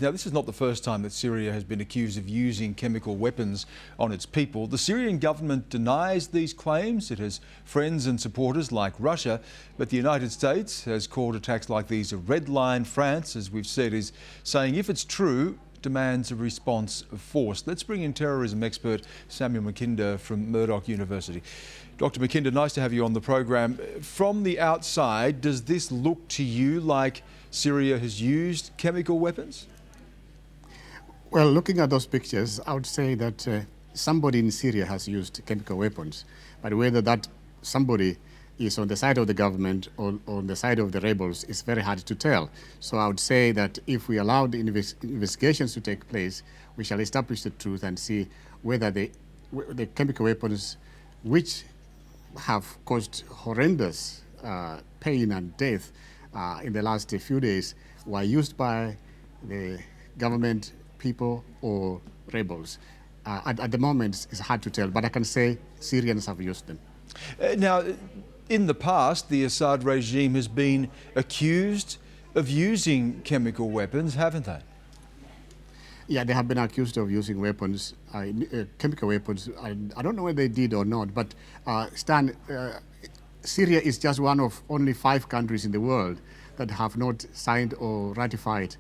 Now, this is not the first time that Syria has been accused of using chemical weapons on its people. The Syrian government denies these claims. It has friends and supporters like Russia, but the United States has called attacks like these a red line. France, as we've said, is saying if it's true, demands a response of force. Let's bring in terrorism expert Samuel Makinda from Murdoch University. Dr. Makinda, nice to have you on the program. From the outside, does this look to you like Syria has used chemical weapons? Well, looking at those pictures, I would say that somebody in Syria has used chemical weapons, but whether that somebody is on the side of the government or on the side of the rebels is very hard to tell. So I would say that if we allow the investigations to take place, we shall establish the truth and see whether the chemical weapons, which have caused horrendous pain and death in the last few days, were used by the government people or rebels. At the moment, it's hard to tell, but I can say Syrians have used them. Now, in the past, the Assad regime has been accused of using chemical weapons, haven't they? Yeah, they have been accused of using weapons, chemical weapons. I don't know whether they did or not, but Stan, Syria is just one of only 5 countries in the world that have not signed or ratified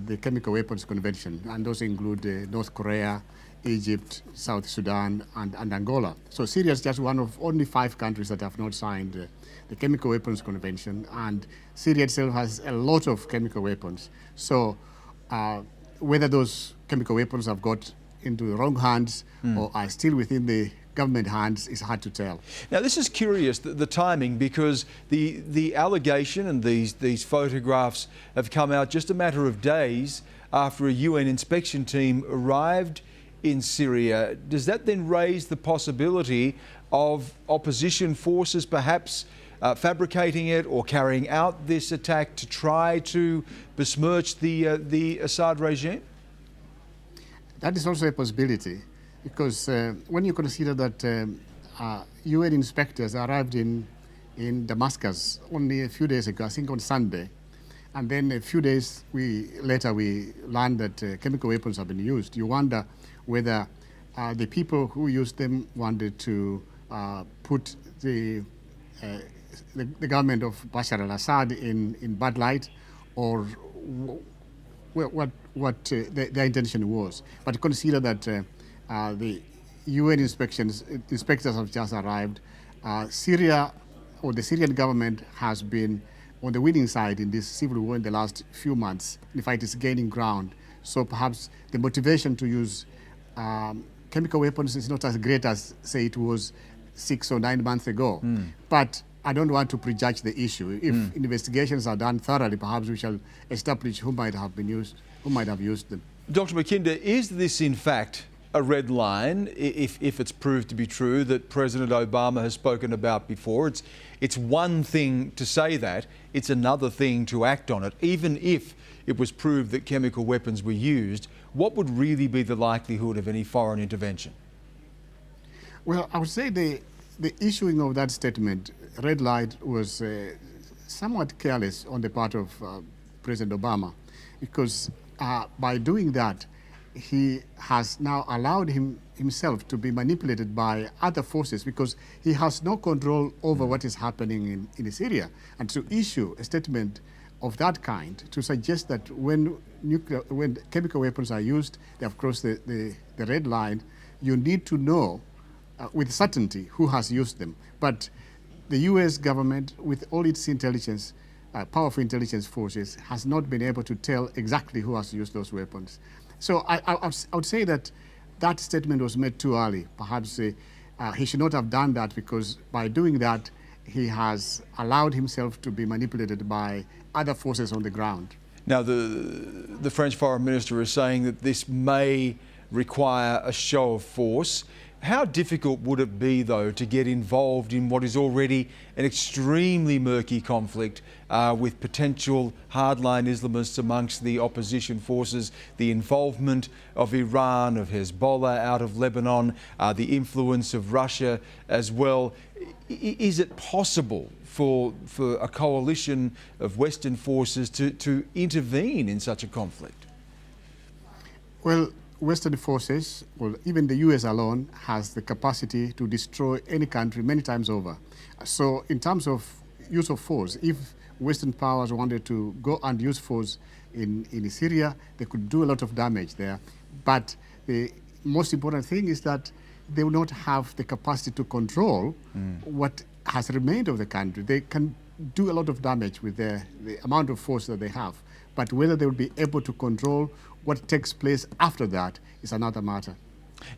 the Chemical Weapons Convention, and those include North Korea, Egypt, South Sudan, and Angola. So Syria is just one of only 5 countries that have not signed the Chemical Weapons Convention, and Syria itself has a lot of chemical weapons. So whether those chemical weapons have got into the wrong hands or are still within the government hands is hard to tell. Now, this is curious, the timing, because the allegation and these photographs have come out just a matter of days after a UN inspection team arrived in Syria. Does that then raise the possibility of opposition forces perhaps fabricating it or carrying out this attack to try to besmirch the Assad regime? That is also a possibility, because when you consider that UN inspectors arrived in Damascus only a few days ago, I think on Sunday, and then a few days later we learned that chemical weapons have been used, you wonder whether the people who used them wanted to put the government of Bashar al-Assad in bad light, or what their intention was. But consider that the UN inspectors have just arrived. Syria, or the Syrian government, has been on the winning side in this civil war in the last few months. In fact, it's gaining ground. So perhaps the motivation to use chemical weapons is not as great as, say, it was 6 or 9 months ago. But I don't want to prejudge the issue. If investigations are done thoroughly, perhaps we shall establish who might have used them. Dr. Makinda, is this in fact a red line, if it's proved to be true, that President Obama has spoken about before? It's one thing to say that, it's another thing to act on it. Even if it was proved that chemical weapons were used, what would really be the likelihood of any foreign intervention? Well, I would say the issuing of that statement, red light, was somewhat careless on the part of President Obama, because by doing that, he has now allowed himself to be manipulated by other forces, because he has no control over what is happening in Syria. And to issue a statement of that kind, to suggest that when chemical weapons are used, they have crossed the red line, you need to know with certainty who has used them. But the US government, with all its intelligence, powerful intelligence forces, has not been able to tell exactly who has used those weapons. So I would say that that statement was made too early. Perhaps he should not have done that, because by doing that, he has allowed himself to be manipulated by other forces on the ground. Now, the French Foreign Minister is saying that this may require a show of force. How difficult would it be, though, to get involved in what is already an extremely murky conflict with potential hardline Islamists amongst the opposition forces, the involvement of Iran, of Hezbollah out of Lebanon, the influence of Russia as well? Is it possible for a coalition of Western forces to intervene in such a conflict? Well, Western forces, well, even the US alone, has the capacity to destroy any country many times over. So in terms of use of force, if Western powers wanted to go and use force in Syria, they could do a lot of damage there. But the most important thing is that they will not have the capacity to control what has remained of the country. They can do a lot of damage with the amount of force that they have. But whether they will be able to control what takes place after that is another matter.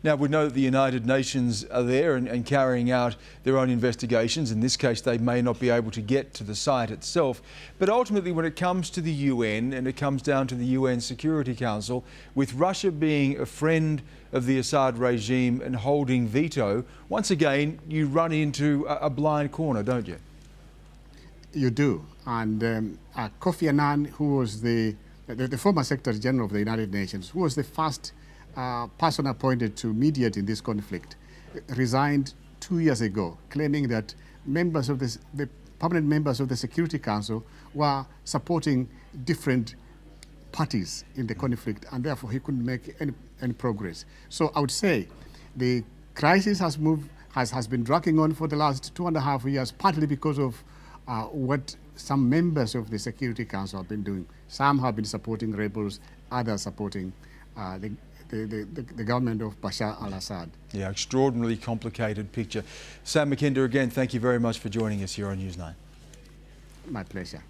Now, we know that the United Nations are there and carrying out their own investigations. In this case, they may not be able to get to the site itself. But ultimately, when it comes to the UN and it comes down to the UN Security Council, with Russia being a friend of the Assad regime and holding veto, once again, you run into a blind corner, don't you? You do. And Kofi Annan, who was the former Secretary General of the United Nations, who was the first person appointed to mediate in this conflict, resigned 2 years ago, claiming that members of the permanent members of the Security Council were supporting different parties in the conflict, and therefore he couldn't make any progress. So I would say the crisis has been dragging on for the last 2.5 years, partly because of what some members of the Security Council have been doing. Some have been supporting rebels, others supporting the government of Bashar al-Assad. Yeah, extraordinarily complicated picture. Sam Makinda, again, thank you very much for joining us here on Newsnight. My pleasure.